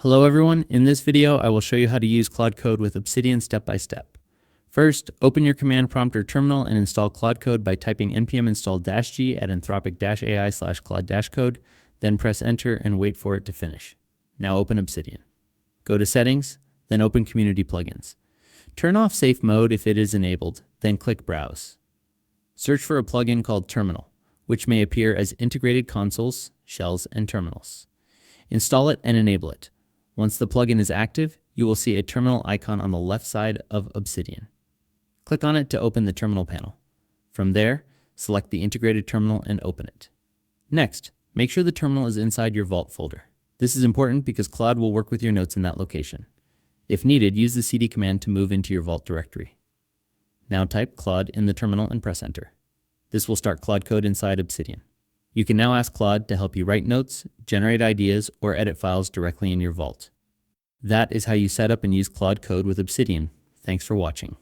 Hello everyone, in this video I will show you how to use Claude Code with Obsidian step by step. First, open your command prompt or terminal and install Claude Code by typing npm install -g at anthropic-ai/claude-code, then press enter and wait for it to finish. Now open Obsidian. Go to Settings, then open Community Plugins. Turn off Safe Mode if it is enabled, then click Browse. Search for a plugin called Terminal, which may appear as integrated consoles, shells, and terminals. Install it and enable it. Once the plugin is active, you will see a terminal icon on the left side of Obsidian. Click on it to open the terminal panel. From there, select the integrated terminal and open it. Next, make sure the terminal is inside your Vault folder. This is important because Claude will work with your notes in that location. If needed, use the cd command to move into your Vault directory. Now type Claude in the terminal and press enter. This will start Claude Code inside Obsidian. You can now ask Claude to help you write notes, generate ideas, or edit files directly in your Vault. That is how you set up and use Claude Code with Obsidian. Thanks for watching.